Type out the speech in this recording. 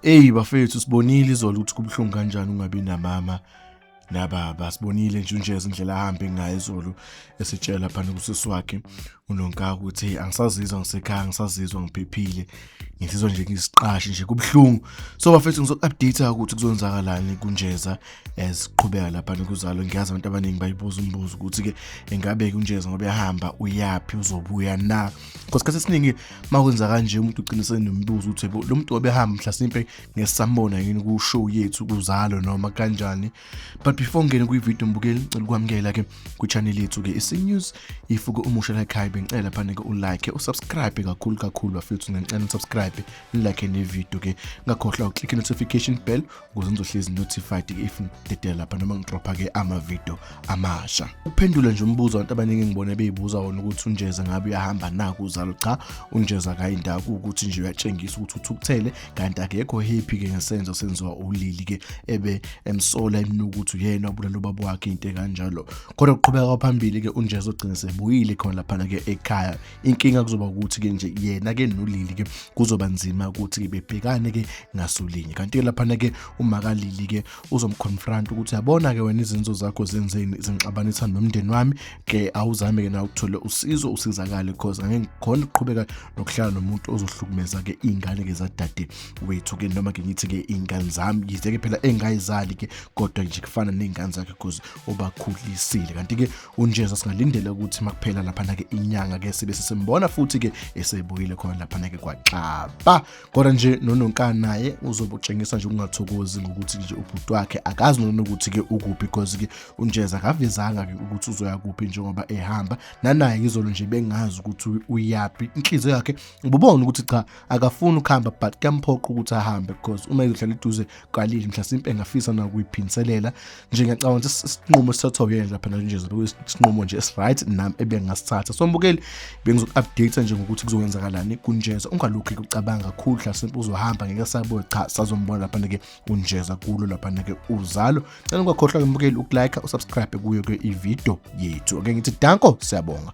Ey bafethu sibonile izolo ukuthi kubuhlungu kanjani ungabi namama nababa. Sibonile nje unjeza indlela ahambe ngayo izolo esitshela lapha kusisi wakhe uNonkaka ukuthi hey angisazizwa ngisekhaya, ngisazizwa ngiphephile. Ngisizwa nje ngisiqashi nje kubuhlungu. So bafethu ngizoku-update ukuthi kuzonzakalani kunjeza siqhubeka lapha kuzalo. Ngiyazi abantu abaningi bayibuza umbuzo ukuthi ke engabe kunjeza ngoba yahamba uyapi uzobuya na. Because kase siningi makwenza kanje umuntu uqinise nombuzo uthi lo muntu obehamba mhlasimpe ngesambona yini ku show yethu kuzalo noma kanjani. But before ngene kwi-video mbukeli ngicela ukwamukela ke ku-channel yethu ke iSenews. If uke umusha la ekhaya bengicela lapha ke ulike usubscribe kakhulu bafethu ngicela usubscribe like ne video ke ngakhohlwa uklik notification bell ukuze nizohlezi notified ke if ngidedela lapha noma ngidropa ke ama video amasha. Uphendula nje umbuzo abantu abaningi ngibone beyibuza wona ukuthi unjeza ngabe uyahamba na kuzalo. Cha, unjeza kayindawo ukuthi nje uyatshengisa ukuthi uthukuthele kanti akekho happy ke ngesenzo senziwa ulili ke ebe emsola emnukuthi uyena obulala ubaba wakhe into kanjalo. Kodwa uqhubeka phambili ke unjeza ogcina sebuyile khona lapha ke ekhaya. Inkinga kuzoba ukuthi ke nje yena ke nolili ke kuzoba nzima ukuthi bebhekane ke ngasolinye. Kanti lapha ke umakalili ke uzomconfront ukuthi yabona ke wena izinto zakho zenzeni zingixabanisa nomndeni wami ke awuzame ke na ukuthola usizo usizakale because angeke ngikhona ukuqhubeka nokuhlala nomuntu ozohlukumeza ke ingane ke zadade wethu ke noma ke ngithi ke ingane zami yize ke phela engayizali ke kodwa nje kufana nezingane zakhe because obakhulisile. Kanti ke unjeza singalindela ukuthi makuphela lapha ke inyanga ke sibe sesimbona futhi ke esebuyile khona lapha ke kwaXaba. Kodwa nje noNonkana naye uzobutshengisa nje ungathokozi ngokuthi nje ubhuti wakhe akazi nokuthi ke ukuphi because ke unjeza akavezanga ke ukuthi uzoya kuphi njengoba ehamba nanaye izolo nje bengazi ukuthi uyapi. Inhliziyo yakhe ububona ukuthi cha akafuni ukuhamba but kuyamphoqa ukuthi ahambe because uma ezohlala eduze kalili mhlasimpe engafisa na ukuyiphinselela nje. Ngiyacabanga ukuthi isinqumo sithathwa uyena lapha nje isinqumo nje right nami ebengasithatha. So mbukeli bengizoku-update nje ngokuthi kuzokwenzakalani kunjeza. Ungalokhu ucabanga kakhulu mhlasimpe uzohamba ngeke sabuye cha sazombona lapha ke unjeza kulo lapha ke uzalo. Cela ungakhohlwa ke mbukeli ukulike usubscribe kuyo ke ivideo yethu. Ake ngithi danko siyabonga.